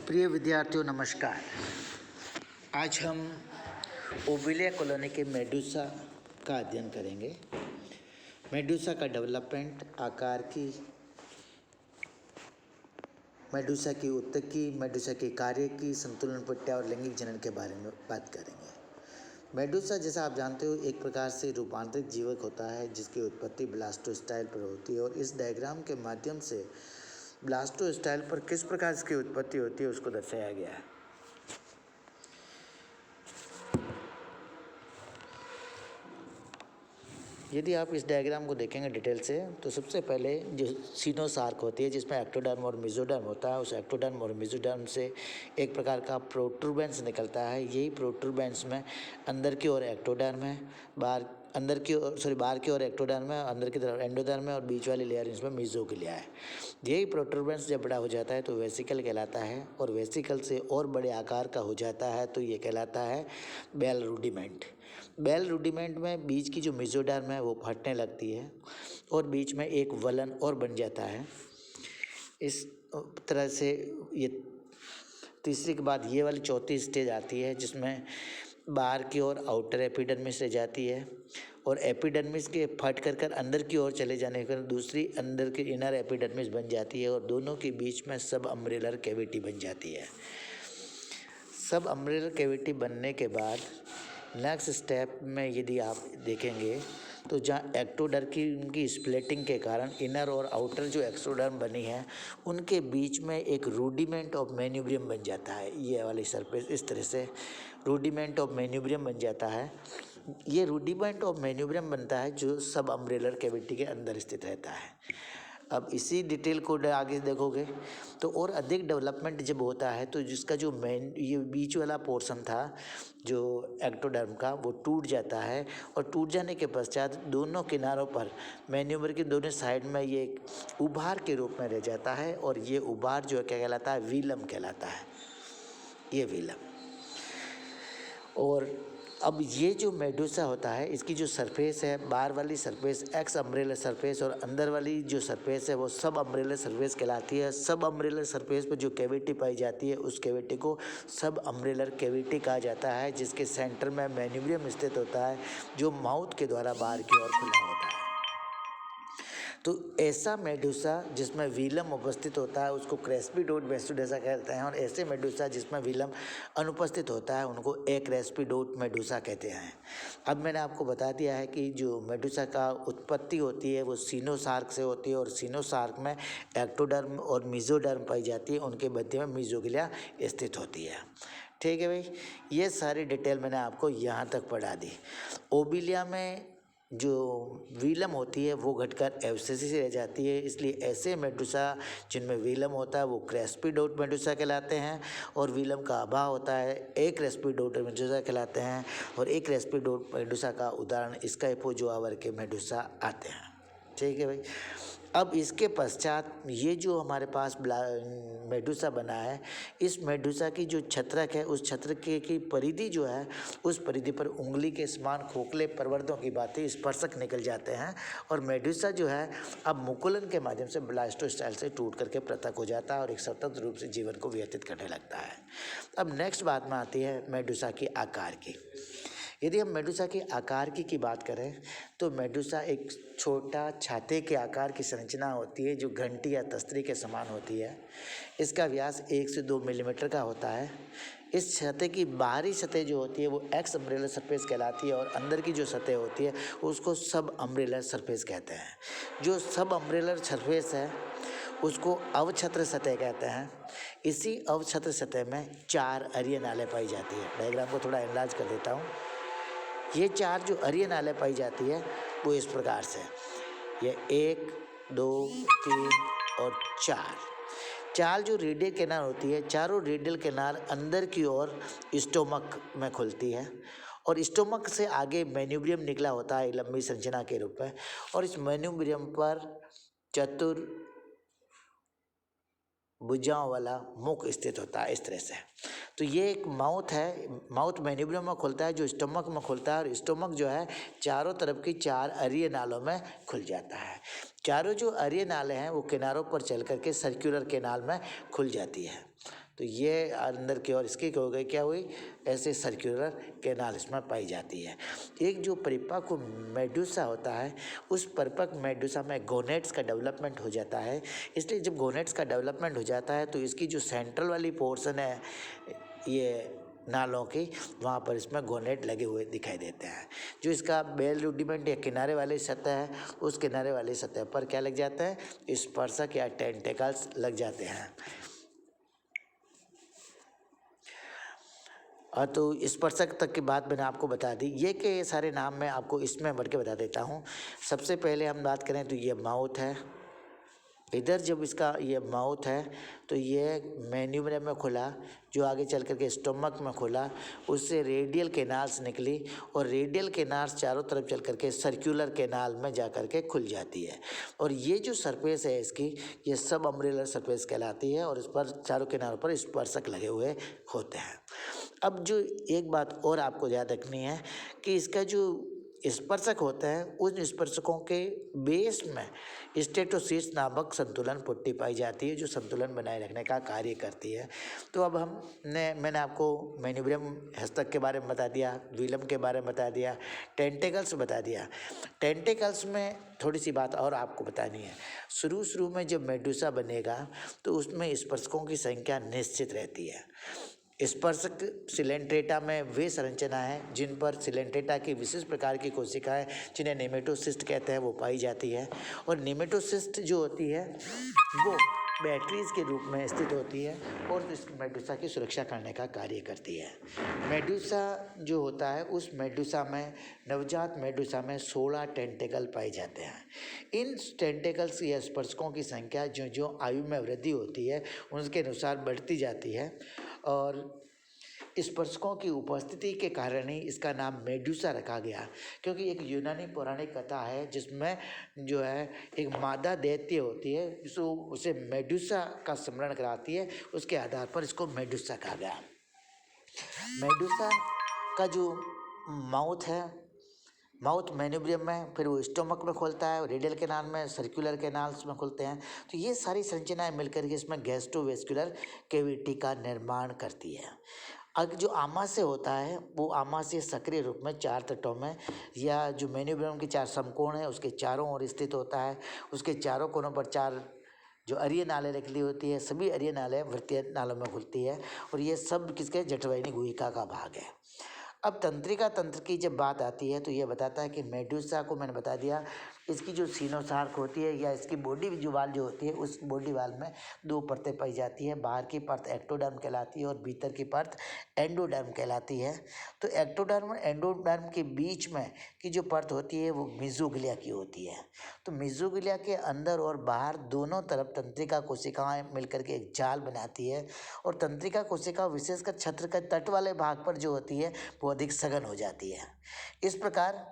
प्रिय विद्यार्थियों नमस्कार। आज हम ओविलिया कॉलोनी के मेडूसा का अध्ययन करेंगे। मेडूसा का डेवलपमेंट, आकार की, मेडूसा की उत्तकी, मेडूसा के कार्य की, संतुलन प्रक्रिया और लैंगिक जनन के बारे में बात करेंगे। मेडूसा, जैसा आप जानते हो, एक प्रकार से रूपांतरित जीवक होता है जिसकी उत्पत्ति ब्लास्टोस्टाइल पर होती है और इस डायग्राम के माध्यम से ब्लास्टोस्टाइल पर किस प्रकार इसकी उत्पत्ति होती है उसको दर्शाया गया है। यदि आप इस डायग्राम को देखेंगे डिटेल से तो सबसे पहले जो सीनोसार्क होती है जिसमें एक्टोडर्म और मेसोडर्म होता है, उस एक्टोडर्म और मेसोडर्म से एक प्रकार का प्रोट्रूबेंस निकलता है। यही प्रोट्रूबेंस में अंदर की ओर एक्टोडर्म है, बाहर की ओर एक्टोडर्म है, अंदर की तरफ एंडोडर्म है और बीच वाली लेयर इसमें मेसोग्लिया है। यही प्रोट्रूबेंस जब बड़ा हो जाता है तो वेसिकल कहलाता है और वेसिकल से और बड़े आकार का हो जाता है तो ये कहलाता है बेल रूडिमेंट। बेल रूडिमेंट में बीच की जो मेसोडर्म है वो फटने लगती है और बीच में एक वलन और बन जाता है। इस तरह से ये तीसरी के बाद ये वाली चौथी स्टेज आती है जिसमें बाहर की ओर आउटर एपिडर्मिस रह जाती है और एपिडर्मिस के फट कर अंदर की ओर चले जाने पर दूसरी अंदर की इनर एपिडर्मिस बन जाती है और दोनों के बीच में सब अम्ब्रेलर कैविटी बन जाती है। सब अम्ब्रेलर कैविटी बनने के बाद नेक्स्ट स्टेप में यदि आप देखेंगे तो जहाँ एक्टोडर्म की उनकी स्प्लिटिंग के कारण इनर और आउटर जो एक्टोडर्म बनी है उनके बीच में एक रूडिमेंट ऑफ मैन्यूब्रियम बन जाता है। ये वाली सरफेस इस तरह से रूडिमेंट ऑफ मैन्यूब्रियम बन जाता है। ये रूडिमेंट ऑफ मैन्यूब्रियम बनता है जो सब अम्ब्रेलर कैविटी के अंदर स्थित रहता है। अब इसी डिटेल को आगे देखोगे तो और अधिक डेवलपमेंट जब होता है तो जिसका जो ये बीच वाला पोर्शन था जो एक्टोडर्म का वो टूट जाता है और टूट जाने के पश्चात दोनों किनारों पर मैन्यूवर के दोनों साइड में ये एक उभार के रूप में रह जाता है और ये उभार जो क्या कहलाता है, वीलम कहलाता है। ये वीलम। और अब ये जो मेडूसा होता है इसकी जो सरफेस है, बाहर वाली सरफेस एक्स अम्ब्रेलर सरफेस और अंदर वाली जो सरफेस है वो सब अम्ब्रेलर सरफेस कहलाती है। सब अम्ब्रेलर सरफेस पर जो कैविटी पाई जाती है उस कैविटी को सब अम्ब्रेलर कैविटी कहा जाता है जिसके सेंटर में मैन्यूब्रियम स्थित होता है जो माउथ के द्वारा बाहर की ओर खुला होता है। तो ऐसा मेडूसा जिसमें वीलम उपस्थित होता है उसको क्रेस्पिडोट वेस्टुडोसा कहते हैं और ऐसे मेडूसा जिसमें वीलम अनुपस्थित होता है उनको एक्रेस्पिडोट मेडूसा कहते हैं। अब मैंने आपको बता दिया है कि जो मेडूसा का उत्पत्ति होती है वो सीनोसार्क से होती है और सीनोसार्क में एक्टोडर्म और मेसोडर्म पाई जाती है, उनके मध्य में मेसोग्लिया स्थित होती है। ठीक है भाई, ये सारी डिटेल मैंने आपको यहाँ तक पढ़ा दी। ओविलिया में जो वीलम होती है वो घटकर एब्सेसिस रह जाती है, इसलिए ऐसे मेडूसा जिनमें वीलम होता है वो क्रेस्पिडोट मेडूसा कहलाते हैं और वीलम का अभाव होता है एक्रेस्पिडोट मेडूसा कहलाते हैं। और एक्रेस्पिडोट मेडूसा का उदाहरण स्काइपोजोआवर के मेडूसा आते हैं। ठीक है भाई। अब इसके पश्चात ये जो हमारे पास मेडूसा बना है, इस मेडूसा की जो छत्रक है उस छत्रक की परिधि जो है उस परिधि पर उंगली के समान खोखले प्रवर्धों की बातें स्पर्शक निकल जाते हैं और मेडूसा जो है अब मुकुलन के माध्यम से ब्लास्टोस्टाइल से टूट करके पृथक हो जाता है और एक स्वतंत्र रूप से जीवन को व्यतीत करने लगता है। अब नेक्स्ट बात में आती है मेडूसा की आकार की। यदि हम मेडूसा के आकार की बात करें तो मेडूसा एक छोटा छाते के आकार की संरचना होती है जो घंटी या तस्तरी के समान होती है। इसका व्यास 1 से 2 मिलीमीटर का होता है। इस छाते की बाहरी सतह जो होती है वो एक्स अम्ब्रेलर सरफेस कहलाती है और अंदर की जो सतह होती है उसको सब अम्ब्रेलर सरफेस कहते हैं। जो सब अम्ब्रेलर सरफेस है उसको अवछत्र सतह कहते हैं। इसी अवछत्र सतह में 4 अरिय नालें पाई जाती है। डायग्राम को थोड़ा एनलार्ज कर देता हूँ। ये 4 जो अरिय नालें पाई जाती है वो इस प्रकार से, ये 1, 2, 3 और 4 जो रेडियल कैनाल होती है, चारों रेडियल कैनाल अंदर की ओर स्टोमक में खुलती है और स्टोमक से आगे मैन्यूब्रियम निकला होता है लंबी संरचना के रूप में और इस मैन्यूब्रियम पर चतुर भुजाओं वाला मुख स्थित होता है इस तरह से। तो ये एक माउथ है, माउथ मैन्यूब्रियम में खुलता है जो स्टोमक में खुलता है और स्टोमक जो है चारों तरफ की 4 अरिय नालों में खुल जाता है। चारों जो अरिय नालें हैं वो किनारों पर चल करके सर्कुलर कैनाल में खुल जाती है। तो ये अंदर की ओर इसकी हो गई, क्या हुई, ऐसे सर्कुलर कैनाल इसमें पाई जाती है। एक जो परिपक्व मेडुसा होता है, उस परिपक्व मेडुसा में गोनेट्स का डेवलपमेंट हो जाता है। इसलिए जब गोनेट्स का डेवलपमेंट हो जाता है तो इसकी जो सेंट्रल वाली पोर्शन है ये नालों की, वहाँ पर इसमें गोनेट लगे हुए दिखाई देते हैं। जो इसका बेल रुडिमेंट या किनारे वाली सतह है, उस किनारे वाली सतह पर क्या लग जाता है, स्पर्शक या टेंटेकल्स लग जाते हैं। तो स्पर्शक तक की बात मैंने आपको बता दी। ये के सारे नाम मैं आपको इसमें बढ़ के बता देता हूँ। सबसे पहले हम बात करें तो ये माउथ है। इधर जब इसका ये माउथ है तो ये मेन्यूब्रम में खुला, जो आगे चल करके स्टोमक में खुला, उससे रेडियल कैनाल्स निकली और रेडियल कैनाल्स चारों तरफ चल करके सर्कुलर कैनाल में जा करके खुल जाती है। और ये जो सरफेस है इसकी, ये सब अम्ब्रेलर सरफेस कहलाती है और इस पर चारों किनारों पर स्पर्शक लगे हुए होते हैं। अब जो एक बात और आपको याद रखनी है कि इसका जो स्पर्शक होते हैं, उन स्पर्शकों के बेस में स्टेटोसिस नामक संतुलन पट्टी पाई जाती है, जो संतुलन बनाए रखने का कार्य करती है। तो अब मैंने आपको मेन्यूब्रियम हस्तक के बारे में बता दिया, विलम के बारे में बता दिया, टेंटेकल्स बता दिया। टेंटेकल्स में थोड़ी सी बात और आपको बतानी है। शुरू में जब मेडुसा बनेगा तो उसमें स्पर्शकों की संख्या निश्चित रहती है। स्पर्शक सिलेंट्रेटा में वे संरचना है जिन पर सिलेंट्रेटा की विशेष प्रकार की कोशिकाएं, जिन्हें नेमेटोसिस्ट कहते हैं, वो पाई जाती है। और नेमेटोसिस्ट जो होती है वो बैटरीज के रूप में स्थित होती है और इस मेडुसा की सुरक्षा करने का कार्य करती है। मेडुसा जो होता है, उस मेडुसा में, नवजात मेडुसा में 16 टेंटेकल पाए जाते हैं। इन टेंटेकल्स या स्पर्शकों की संख्या जो जो आयु में वृद्धि होती है उसके अनुसार बढ़ती जाती है और स्पर्शकों की उपस्थिति के कारण ही इसका नाम मेडुसा रखा गया, क्योंकि एक यूनानी पौराणिक कथा है जिसमें जो है एक मादा दैत्य होती है जो उसे मेडुसा का स्मरण कराती है, उसके आधार पर इसको मेडुसा कहा गया। मेडुसा का जो माउथ है, माउथ मेन्यूब्रियम में, फिर वो स्टोमक में खुलता है, रेडियल कैनाल में, सर्कुलर कैनाल्स में खुलते हैं। तो ये सारी संरचनाएं मिलकर के इसमें गैस्ट्रोवेस्कुलर कैविटी का निर्माण करती है। अब जो आमाशय होता है, वो आमाशय सक्रिय रूप में 4 तटों में, या जो मेन्यूब्रियम के 4 समकोण है उसके चारों ओर स्थित होता है। उसके चारों कोनों पर 4 जो अरीय नालें निकली होती है, सभी अरीय नालें वृत्तीय नालों में खुलती है और ये सब किसके, जठरवाहिनी गुहिका का भाग है। अब तंत्रिका तंत्र की जब बात आती है तो ये बताता है कि मेडुसा को मैंने बता दिया, इसकी जो सीनोसार्क होती है या इसकी बॉडी जो वाल जो होती है, उस बॉडी वाल में 2 परतें पाई जाती है। बाहर की परत एक्टोडर्म कहलाती है और भीतर की परत एंडोडर्म कहलाती है। तो एक्टोडर्म और एंडोडर्म के बीच में की जो परत होती है वो मेसोग्लिया की होती है। तो मेसोग्लिया के अंदर और बाहर दोनों तरफ तंत्रिका कोशिकाएं मिलकर के एक जाल बनाती है और तंत्रिका कोशिका विशेषकर छत्र के तट वाले भाग पर जो होती है वो अधिक सघन हो जाती है। इस प्रकार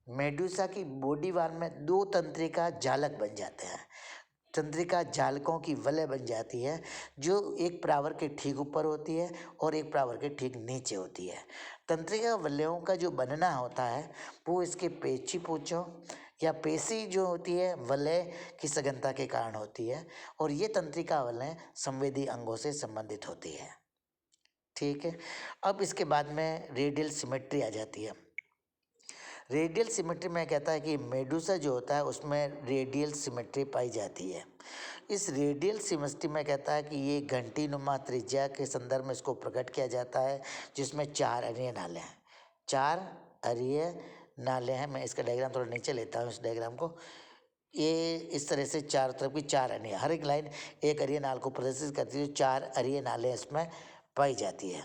मेडुसा की बॉडी वाल में 2 तंत्रिका जालक बन जाते हैं। तंत्रिका जालकों की वलय बन जाती है जो एक प्रावर के ठीक ऊपर होती है और एक प्रावर के ठीक नीचे होती है। तंत्रिका वलयों का जो बनना होता है वो इसके पेची पूंछों या पेशी जो होती है वलय की सघनता के कारण होती है और ये तंत्रिका वलय संवेदी अंगों से संबंधित होती है। ठीक है। अब इसके बाद में रेडियल सिमेट्री आ जाती है। रेडियल सिमेट्री में कहता है कि मेडुसा जो होता है उसमें रेडियल सिमेट्री पाई जाती है। इस रेडियल सिमेट्री में कहता है कि ये घंटी नुमा त्रिज्या के संदर्भ में इसको प्रकट किया जाता है, जिसमें 4 अरीय नाले हैं। 4 अरीय नाले हैं। मैं इसका डायग्राम थोड़ा नीचे लेता हूँ, इस डायग्राम को। ये इस तरह से चारों तरफ की 4 अरीय, हर एक लाइन एक अरीय नाल को प्रदर्शित करती है। 4 अरीय नालें इसमें पाई जाती है।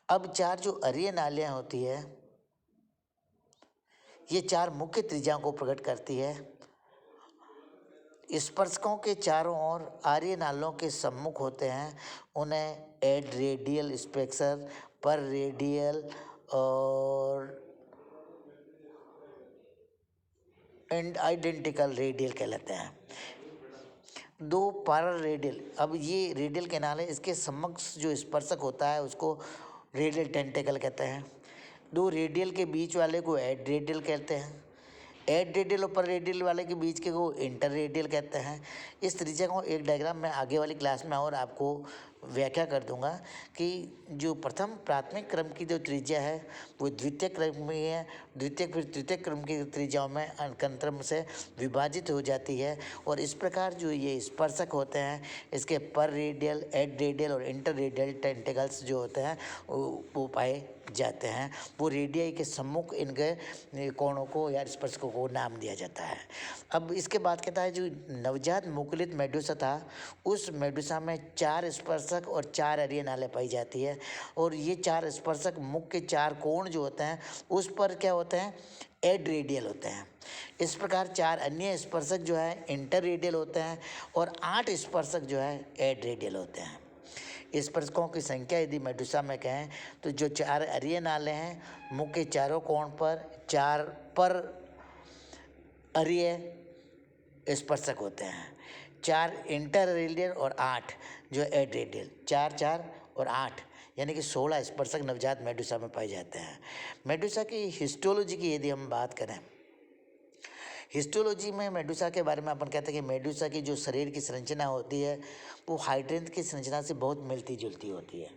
अब 4 जो अरीय नालियाँ होती है, ये 4 मुख्य त्रिज्याओं को प्रकट करती है। स्पर्शकों के चारों ओर आर्य नालों के सम्मुख होते हैं, उन्हें एड रेडियल स्पेक्सर, पर रेडियल और एंड आइडेंटिकल रेडियल कहलाते हैं। 2 पैरल रेडियल, अब ये रेडियल कैनाल है, इसके समक्ष जो स्पर्शक होता है उसको रेडियल टेंटेकल कहते हैं। 2 रेडियल के बीच वाले को एड रेडियल कहते हैं। एड रेडियल और पर रेडियल वाले के बीच के को इंटर रेडियल कहते हैं। इस त्रिज्या को एक डायग्राम में आगे वाली क्लास में और आपको व्याख्या कर दूंगा कि जो प्रथम प्राथमिक क्रम की जो त्रिज्या है वो द्वितीय क्रम में है, द्वितीय फिर तृतीय क्रम की त्रिज्याओं में अंतरक्रम से विभाजित हो जाती है। और इस प्रकार जो ये स्पर्शक होते हैं इसके पर रेडियल, एड रेडियल और इंटर रेडियल टेंटिकल्स जो होते हैं वो पाए जाते हैं। वो रेडियाई के सम्मुख इनके कोणों को या स्पर्शकों को नाम दिया जाता है। अब इसके बाद कहता है जो नवजात मुकुलित मेडुसा था उस मेडुसा में 4 स्पर्शक और 4 अरिय नालें पाई जाती है। और ये 4 स्पर्शक मुख के 4 कोण जो होते हैं उस पर क्या होते हैं, एड रेडियल होते हैं। इस प्रकार 4 अन्य स्पर्शक जो है इंटर रेडियल होते हैं और 8 स्पर्शक जो है एड रेडियल होते हैं। स्पर्शकों की संख्या यदि मेडुसा में कहें तो जो 4 अरिय नाले हैं मुख के चारों कोण पर 4 पर अरिय स्पर्शक होते हैं, 4 इंटर रेडियल और 8 जो एड रेडियल, 4 4 और 8 यानी कि 16 स्पर्शक नवजात मेडुसा में पाए जाते हैं। मेडुसा की हिस्टोलॉजी की यदि हम बात करें, हिस्टोलॉजी में मेडुसा के बारे में अपन कहते हैं कि मेडुसा की जो शरीर की संरचना होती है वो हाइड्रेंथ की संरचना से बहुत मिलती जुलती होती है।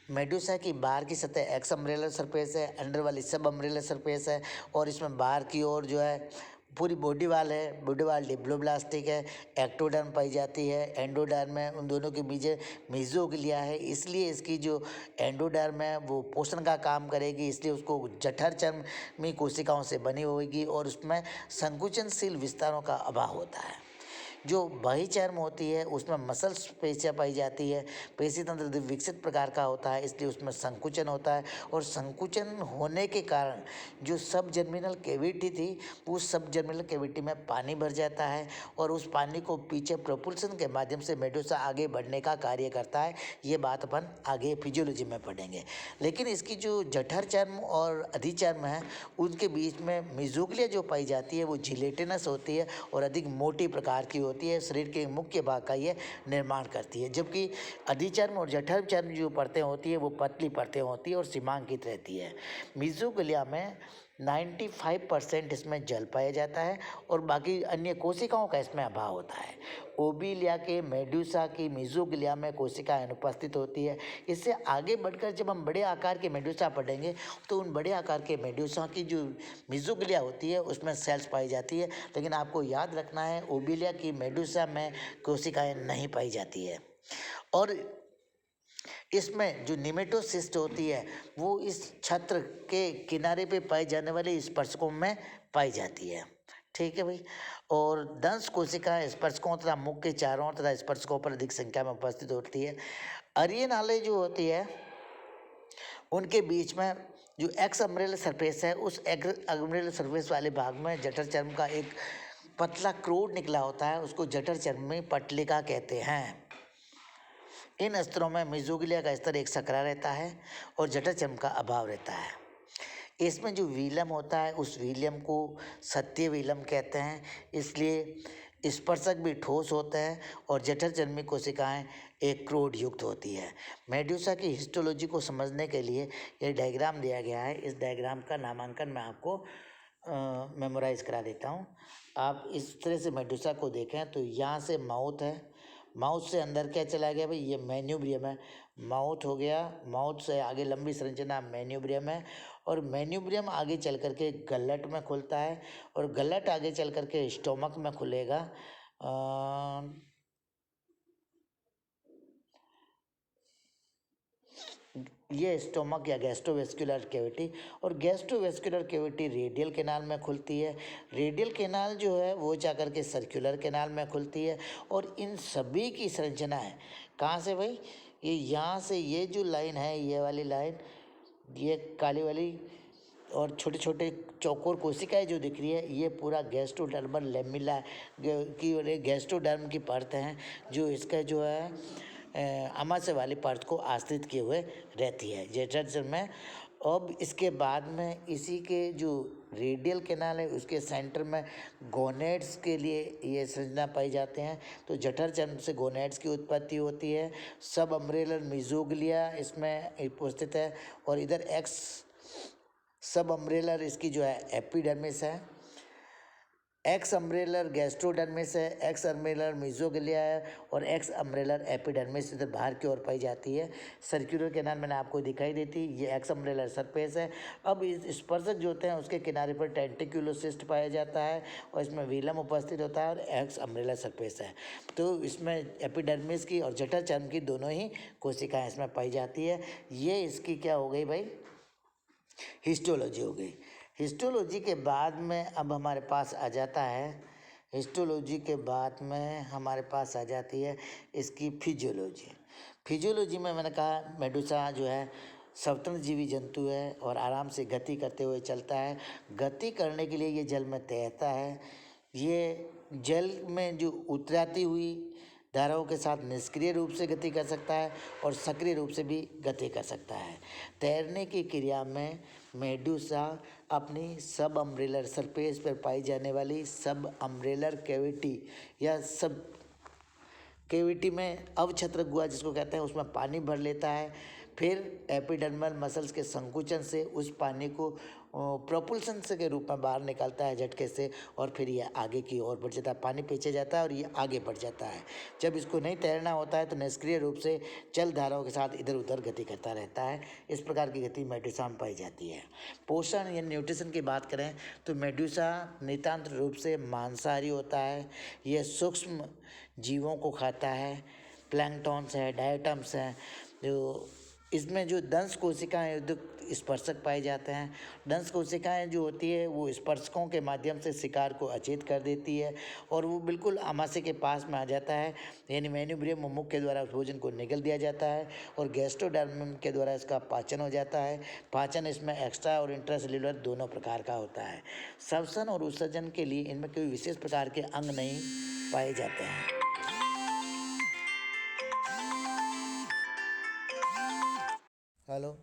मेडुसा की बाहर की सतह एक्स अम्ब्रेलर सरफेस है, अंडर वाली सब अम्ब्रेलर सरफेस है और इसमें बाहर की ओर जो है पूरी बॉडी वाल है, बॉडी वाल डिप्लोब्लास्टिक है, एक्टोडर्म पाई जाती है, एंडोडर्म है, उन दोनों के बीच मेसोग्लिया है। इसलिए इसकी जो एंडोडर्म है वो पोषण का काम करेगी, इसलिए उसको जठर चर्मी कोशिकाओं से बनी होगी और उसमें संकुचनशील विस्तारों का अभाव होता है। जो बहिचर्म होती है उसमें मसल्स पेशियाँ पाई जाती है, पेशी तंत्र विकसित प्रकार का होता है इसलिए उसमें संकुचन होता है और संकुचन होने के कारण जो सब जर्मिनल कैविटी थी उस सब जर्मिनल कैविटी में पानी भर जाता है और उस पानी को पीछे प्रोपल्सन के माध्यम से मेडुसा आगे बढ़ने का कार्य करता है। ये बात अपन आगे फिजियोलॉजी में पढ़ेंगे। लेकिन इसकी जो जठर चर्म और अधिचर्म है उनके बीच में मेसोग्लिया जो पाई जाती है वो जिलेटिनस होती है और अधिक मोटी प्रकार की होती है, शरीर के मुख्य भाग का ये निर्माण करती है। जबकि अधिचर्म और जठर चर्म जो परतें होती है वो पतली परतें होती है और सीमांकित रहती है। मेसोग्लिया में 95% इसमें जल पाया जाता है और बाकी अन्य कोशिकाओं का इसमें अभाव होता है। ओबिलिया के मेडुसा की मेसोग्लिया में कोशिकाएं अनुपस्थित होती है। इससे आगे बढ़कर जब हम बड़े आकार के मेडुसा पढ़ेंगे तो उन बड़े आकार के मेडुसा की जो मेसोग्लिया होती है उसमें सेल्स पाई जाती है। लेकिन आपको याद रखना है ओबिलिया की मेडुसा में कोशिकाएं नहीं पाई जाती है। और इसमें जो निमेटोसिस्ट होती है वो इस छत्र के किनारे पे पाए जाने वाले स्पर्शकों में पाई जाती है। ठीक है भाई। और दंश कोशिका स्पर्शकों तथा मुख के चारों तथा स्पर्शकों पर अधिक संख्या में उपस्थित होती है। अरिय नाले जो होती है उनके बीच में जो एक्स अम्ब्रेला सरफेस है उस एक्स अम्ब्रेला सरफेस वाले भाग में जठर चर्म का एक पतला क्रोड निकला होता है, उसको जठर चर्मी पटलिका कहते हैं। इन स्तरों में मेसोग्लिया का स्तर एक सकरा रहता है और जठर चर्म का अभाव रहता है। इसमें जो वीलम होता है उस वीलम को सत्य वीलम कहते हैं, इसलिए स्पर्शक भी ठोस होते हैं और जठर चर्मी कोशिकाएं एक क्रोड युक्त होती है। मेडुसा की हिस्टोलॉजी को समझने के लिए ये डायग्राम दिया गया है। इस डायग्राम का नामांकन मैं आपको मेमोराइज करा देता हूँ। आप इस तरह से मेडुसा को देखें तो यहाँ से माउथ है, माउथ से अंदर क्या चला गया भाई, ये मेन्यूब्रियम है। माउथ हो गया, माउथ से आगे लंबी संरचना मेन्यूब्रियम है और मेन्यूब्रियम आगे चल करके गलट में खुलता है और गलट आगे चल करके स्टोमक में खुलेगा। ये स्टोमक या गैस्ट्रोवेस्कुलर कैविटी, और गैस्ट्रोवेस्कुलर कैविटी रेडियल कैनाल में खुलती है। रेडियल कैनाल जो है वो जाकर के सर्कुलर कैनाल में खुलती है और इन सभी की संरचनाएं कहाँ से भाई, ये यहाँ से, ये जो लाइन है ये वाली लाइन, ये काली वाली और छोटे छोटे चौकोर कोशिकाएं जो दिख रही है ये पूरा गैस्ट्रोडर्मल लेमिला की गैस्ट्रोडर्म की परत हैं जो इसका जो है आमाशय वाली परत को आश्रित किए हुए रहती है जठर में। अब इसके बाद में इसी के जो रेडियल कैनाल है उसके सेंटर में गोनेड्स के लिए ये संरचना पाई जाते हैं। तो जठर चर्म से गोनेड्स की उत्पत्ति होती है। सब अम्ब्रेलर मेसोग्लिया इसमें उपस्थित है और इधर एक्स सब अम्ब्रेलर इसकी जो है एपिडर्मिस है। एक्स अम्ब्रेलर गैस्ट्रोडर्मिस है, एक्स अम्ब्रेलर मेसोग्लिया है और एक्स अम्ब्रेलर एपिडर्मिस इधर बाहर की ओर पाई जाती है। सर्कुलर कैनाल मैंने आपको दिखाई देती, ये एक्स अम्ब्रेलर सरफेस है। अब इस स्पर्शक जो होते हैं उसके किनारे पर टेंटिकुलोसिस्ट पाया जाता है और इसमें वीलम उपस्थित होता है और एक्स अम्ब्रेलर सरफेस है। तो इसमें एपिडर्मिस की और जठर चर्म की दोनों ही कोशिकाएँ इसमें पाई जाती है। ये इसकी क्या हो गई भाई, हिस्टोलॉजी हो गई। हिस्टोलॉजी के बाद में अब हमारे पास आ जाता है, हिस्टोलॉजी के बाद में हमारे पास आ जाती है इसकी फिजियोलॉजी। फिजियोलॉजी में मैंने कहा मेडुसा जो है स्वतंत्र जीवी जंतु है और आराम से गति करते हुए चलता है। गति करने के लिए ये जल में तैरता है। ये जल में जो उतराती हुई धाराओं के साथ निष्क्रिय रूप से गति कर सकता है और सक्रिय रूप से भी गति कर सकता है। तैरने की क्रिया में मेडुसा अपनी सब अम्ब्रेलर सरफेस पर पाई जाने वाली सब अम्ब्रेलर कैविटी या सब कैविटी में अवछत्र गुहा जिसको कहते हैं उसमें पानी भर लेता है। फिर एपिडर्मल मसल्स के संकुचन से उस पानी को प्रोपल्सन से के रूप में बाहर निकालता है झटके से और फिर ये आगे की ओर बढ़ जाता है, पानी पीछे जाता है और ये आगे बढ़ जाता है। जब इसको नहीं तैरना होता है तो निष्क्रिय रूप से जल धाराओं के साथ इधर उधर गति करता रहता है। इस प्रकार की गति मेडुसा में पाई जाती है। पोषण या न्यूट्रिशन की बात करें तो मेडुसा नितांत रूप से मांसाहारी होता है। यह सूक्ष्म जीवों को खाता है, प्लैंक्टॉन्स है, डायटम्स हैं। जो इसमें जो दंश कोशिकाएं युक्त स्पर्शक पाए जाते हैं। दंश कोशिकाएं जो होती है वो स्पर्शकों के माध्यम से शिकार को अचेत कर देती है और वो बिल्कुल आमाशय के पास में आ जाता है, यानी मेन्यूब्रियम मुख के द्वारा उस भोजन को निगल दिया जाता है और गैस्ट्रोडर्म के द्वारा इसका पाचन हो जाता है। पाचन इसमें एक्स्ट्रा और इंट्रासेल्युलर दोनों प्रकार का होता है। श्वसन और उत्सर्जन के लिए इनमें कोई विशेष प्रकार के अंग नहीं पाए जाते हैं। हेलो।